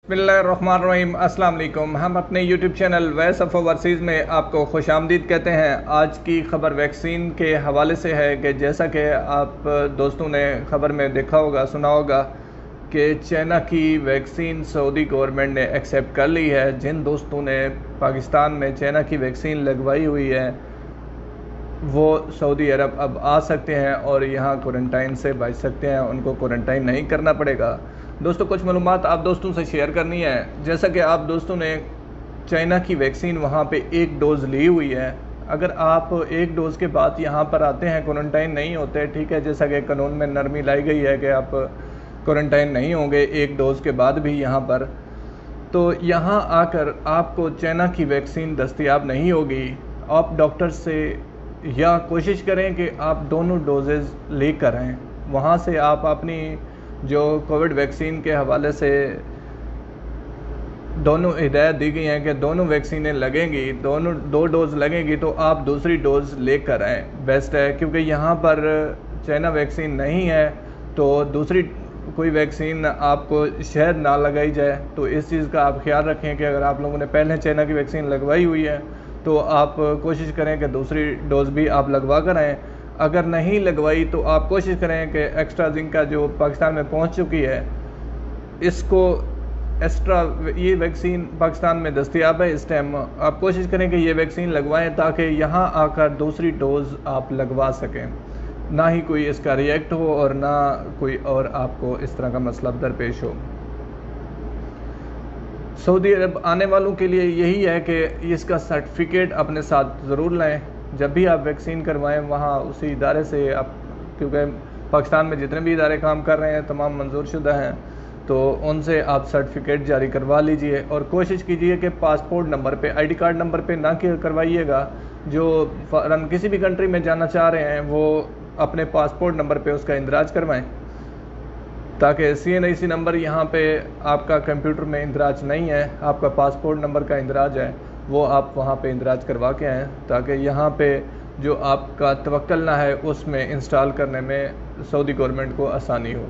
बिस्मिल्लाहिर्रहमानिर्रहीम। अस्सलाम वालेकुम। हम अपने YouTube channel voice of overseas में आपको खुश आमदीद कहते हैं। आज की ख़बर वैक्सीन के हवाले से है कि जैसा कि आप दोस्तों ने ख़बर में देखा होगा, सुना होगा कि चाइना की वैक्सीन सऊदी गवर्नमेंट ने एक्सेप्ट कर ली है। जिन दोस्तों ने पाकिस्तान में चाइना की वैक्सीन लगवाई हुई है वो सऊदी अरब अब आ सकते हैं और यहाँ क्वारंटाइन से बच सकते हैं, उनको क्वारंटाइन नहीं करना पड़ेगा। दोस्तों, कुछ मालूमात आप दोस्तों से शेयर करनी है। जैसा कि आप दोस्तों ने चाइना की वैक्सीन वहाँ पे एक डोज़ ली हुई है, अगर आप एक डोज़ के बाद यहाँ पर आते हैं क्वारंटाइन नहीं होते, ठीक है, जैसा कि कानून में नरमी लाई गई है कि आप क्वारंटाइन नहीं होंगे एक डोज़ के बाद भी यहाँ पर, तो यहाँ आकर आपको चाइना की वैक्सीन दस्तयाब नहीं होगी। आप डॉक्टर से या कोशिश करें कि आप दोनों डोजेज़ लेकर आएँ। वहाँ से आप अपनी जो कोविड वैक्सीन के हवाले से दोनों हिदायत दी गई हैं कि दोनों वैक्सीनें लगेंगी, दोनों 2 डोज़ लगेंगी, तो आप दूसरी डोज़ लेकर आएँ, बेस्ट है। क्योंकि यहाँ पर चाइना वैक्सीन नहीं है तो दूसरी कोई वैक्सीन आपको शायद ना लगाई जाए। तो इस चीज़ का आप ख्याल रखें कि अगर आप लोगों ने पहले चाइना की वैक्सीन लगवाई हुई है तो आप कोशिश करें कि दूसरी डोज़ भी आप लगवा कर आएँ। अगर नहीं लगवाई तो आप कोशिश करें कि एस्ट्राज़ेनेका जो पाकिस्तान में पहुंच चुकी है, इसको ये वैक्सीन पाकिस्तान में दस्तयाब है इस टाइम, आप कोशिश करें कि ये वैक्सीन लगवाएं ताकि यहाँ आकर दूसरी डोज़ आप लगवा सकें, ना ही कोई इसका रिएक्ट हो और ना कोई और आपको इस तरह का मसला दरपेश हो। सऊदी अरब आने वालों के लिए यही है कि इसका सर्टिफिकेट अपने साथ ज़रूर लाएं जब भी आप वैक्सीन करवाएं। वहाँ उसी इदारे से आप, क्योंकि पाकिस्तान में जितने भी इदारे काम कर रहे हैं तमाम मंजूर शुदा हैं, तो उनसे आप सर्टिफिकेट जारी करवा लीजिए और कोशिश कीजिए कि पासपोर्ट नंबर पे, आईडी कार्ड नंबर पे ना करवाइएगा। जो फ़ौरन किसी भी कंट्री में जाना चाह रहे हैं वो अपने पासपोर्ट नंबर पे उसका इंदराज करवाएं, ताकि CNIC नंबर यहाँ पे आपका कंप्यूटर में इंदराज नहीं है, आपका पासपोर्ट नंबर का इंदराज है, वो आप वहाँ पे इंदराज करवा के आएँ, ताकि यहाँ पे जो आपका तवक्कल ना है उसमें इंस्टॉल करने में सऊदी गवर्नमेंट को आसानी हो।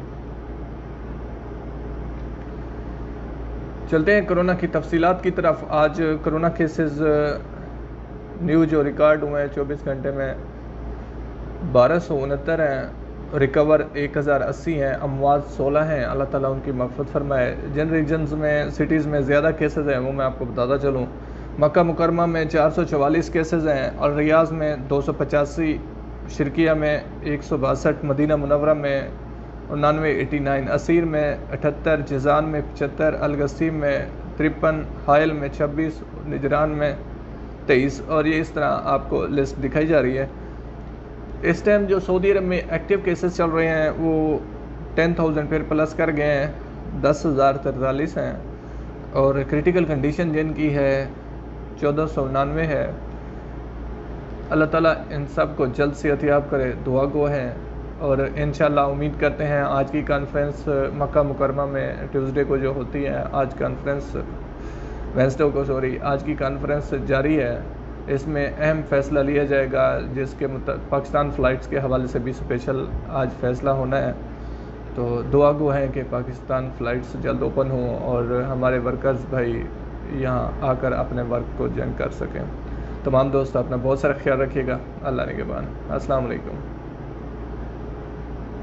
चलते हैं कोरोना की तफसीलात की तरफ। आज कोरोना केसेस न्यू जो रिकॉर्ड हुए हैं 24 घंटे में 1269 हैं, रिकवर 1080 हैं, अमवात 16 हैं। अल्लाह ताला उनकी मग़फ़िरत फरमाए। जिन रीजन्स में सिटीज़ में ज़्यादा केसेस हैं वो मैं आपको बताता चलूँ। मक्का मुकरमा में 444 केसेस हैं और रियाज़ में 285, शिरकिया में 162, मदीना मुनव्वरा में 89, असीर में 78, जिज़ान में 75, अलगसीम में 53, हायल में 26, निजरान में 23, और ये इस तरह आपको लिस्ट दिखाई जा रही है। इस टाइम जो सऊदी अरब में एक्टिव केसेस चल रहे हैं वो 10,000 फिर प्लस कर गए हैं, 10,043 हैं, और क्रिटिकल कंडीशन जिनकी है 1499 है। अल्लाह ताला इन सब को जल्द से एहतियात करे, दुआ गो हैं, और इंशाल्लाह उम्मीद करते हैं आज की कॉन्फ्रेंस मक्का मुकरमा में ट्यूसडे को जो होती है, आज कॉन्फ्रेंस वेंसडे को आज की कॉन्फ्रेंस जारी है, इसमें अहम फ़ैसला लिया जाएगा जिसके पाकिस्तान फ़्लाइट्स के हवाले से भी स्पेशल आज फ़ैसला होना है। तो दुआ गो हैं कि पाकिस्तान फ़्लाइट्स जल्द ओपन हों और हमारे वर्कर्स भाई यहाँ आकर अपने वर्क को ज्वाइन कर सकें। तमाम दोस्त अपना बहुत सारा ख्याल रखिएगा। अल्लाह निगहबान। अस्सलाम वालेकुम।